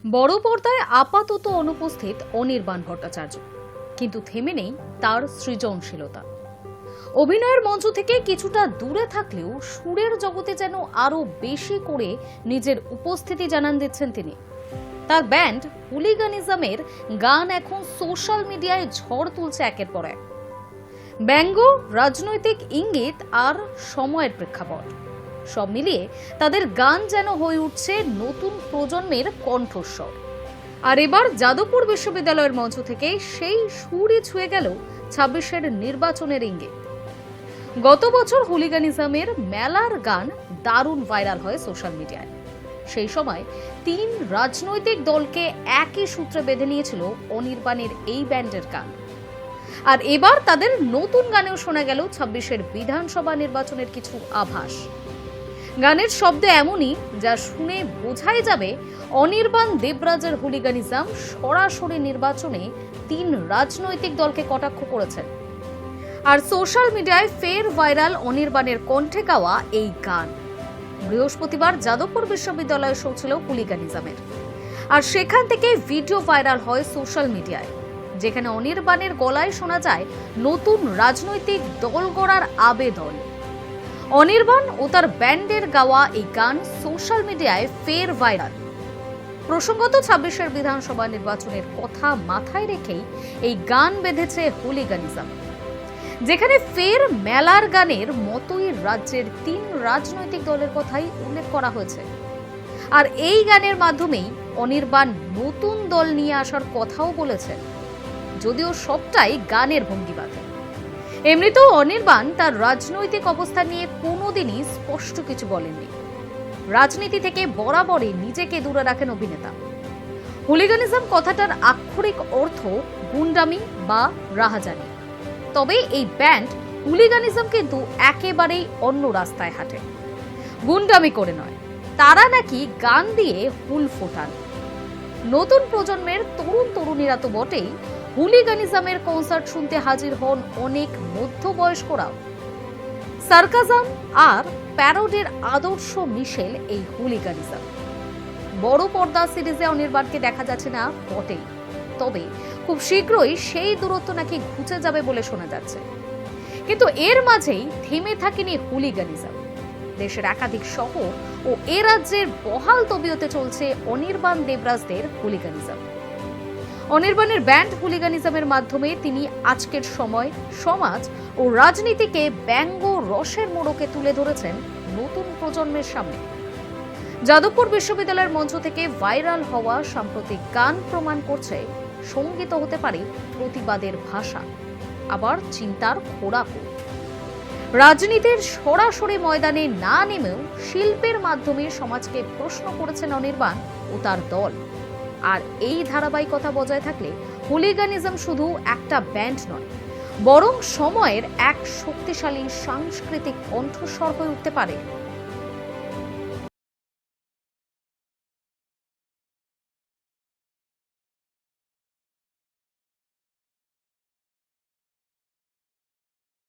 বড় পর্দায় আপাতত অনুপস্থিত অনির্বাণ ভট্টাচার্য, কিন্তু থেমে নেই তার সৃজনশীলতা। অভিনয়ের মঞ্চ থেকে কিছুটা দূরে থাকলেও সুরের জগতে যেন আরো বেশি করে নিজের উপস্থিতি জানান দিচ্ছেন তিনি। তার ব্যান্ড হুলিগানিজমের গান এখন সোশ্যাল মিডিয়ায় ঝড় তুলছে একের পর এক। ব্যঙ্গ, রাজনৈতিক ইঙ্গিত আর সময়ের প্রেক্ষাপট সব মিলিয়ে তাদের গান যেন হয়ে উঠছে নতুন প্রজন্মের কণ্ঠস্বর। আর এবার যাদবপুর বিশ্ববিদ্যালয়ের মঞ্চ থেকে সেই সুরই ছুঁয়ে গেল 26-এর নির্বাচনের ইঙ্গিত। গত বছর হুলিগানিজমের মেলার গান দারুণ ভাইরাল হয় সোশ্যাল মিডিয়ায়। সেই সময় 3 রাজনৈতিক দলকে একই সূত্রে বেঁধে নিয়েছিল অনির্বাণের এই ব্যান্ডের গান। আর এবার তাদের নতুন গানেও শোনা গেল 26-এর বিধানসভা নির্বাচনের কিছু আভাস। গানের শব্দ এমনই যা শুনে বোঝাই যাবে অনির্বাণ দেবরাজের হুলিগানিজম সরাসরি নির্বাচনে 3 রাজনৈতিক দলকে কটাক্ষ করেছেন। আর সোশ্যাল মিডিয়ায় ফের ভাইরাল অনির্বাণের কণ্ঠে গাওয়া এই গান। বৃহস্পতিবার যাদবপুর বিশ্ববিদ্যালয়ে শো ছিল হুলিগানিজমের, আর সেখান থেকে ভিডিও ভাইরাল হয় সোশ্যাল মিডিয়ায়, যেখানে অনির্বাণের গলায় শোনা যায় নতুন রাজনৈতিক দল গড়ার আবেদন। অনির্বাণ ও তার ব্যান্ডের গাওয়া এই গান সোশ্যাল মিডিয়ায় ফের ভাইরাল। প্রসঙ্গত 26-এর বিধানসভা নির্বাচনের কথা মাথায় রেখেই এই গান বেঁধেছে হুলিগানিজম, যেখানে ফের মেলার গানের মতোই রাজ্যের 3 রাজনৈতিক দলের কথাই উল্লেখ করা হয়েছে। আর এই গানের মাধ্যমেই অনির্বাণ নতুন দল নিয়ে আসার কথাও বলেছেন, যদিও সবটাই গানের ভঙ্গিমাতে। এমনিতেও অনির্বাণ তার রাজনৈতিক অবস্থান নিয়ে কোনোদিনই স্পষ্ট কিছু বলেননি। রাজনীতি থেকে বরাবরই নিজেকে দূরে রাখেন অভিনেতা। হুলিগানিজম কথাটার আক্ষরিক অর্থ গুন্ডামি বা রাহাজানি। তবে এই ব্যান্ড হুলিগানিজম কিন্তু একেবারেই অন্য রাস্তায় হাঁটে। গুন্ডামি করে নয়, তারা নাকি গান দিয়ে হুল ফোটান। নতুন প্রজন্মের তরুণ তরুণীরা তো বটেই, হুলিগানিজমের কনসার্ট শুনতে হাজির হন অনেক মধ্যবয়স্করাও। সার্কাজম আর প্যারোডির আদর্শ মিশেল এই হুলিগানিজম। বড় পর্দা সিরিজে অনির্বাণকে দেখা যাচ্ছে না বটেই, তবে খুব শীঘ্রই সেই দূরত্ব নাকি ঘুচে যাবে বলে শোনা যাচ্ছে। কিন্তু এর মাঝেই থেমে থাকেনি হুলিগানিজম। দেশের একাধিক শহর ও এ রাজ্যের বহাল তবিয়তে চলছে অনির্বাণ দেবরাজদের হুলিগানিজম। অনির্বাণের ব্যান্ড হুলিগানিজমের মাধ্যমে তিনি আজকের সময়, সমাজ ও রাজনীতিকে ব্যঙ্গ রসের মোড়কে তুলে ধরেছেন নতুন প্রজন্মের সামনে। যাদবপুর বিশ্ববিদ্যালয়ের মঞ্চ থেকে ভাইরাল হওয়া সাম্প্রতিক গান প্রমাণ করছে সঙ্গীত হতে পারে প্রতিবাদের ভাষা, আবার চিন্তার খোরাকও। রাজনীতির সরাসরি ময়দানে না নেমেও শিল্পের মাধ্যমে সমাজকে প্রশ্ন করেছেন অনির্বাণ ও তার দল। আর এই ধারাবাহিকতা বজায় থাকলে হুলিগানিজম শুধু একটা ব্যান্ড নয়, বরং সময়ের এক শক্তিশালী সাংস্কৃতিক কণ্ঠস্বর হয়ে উঠতে পারে।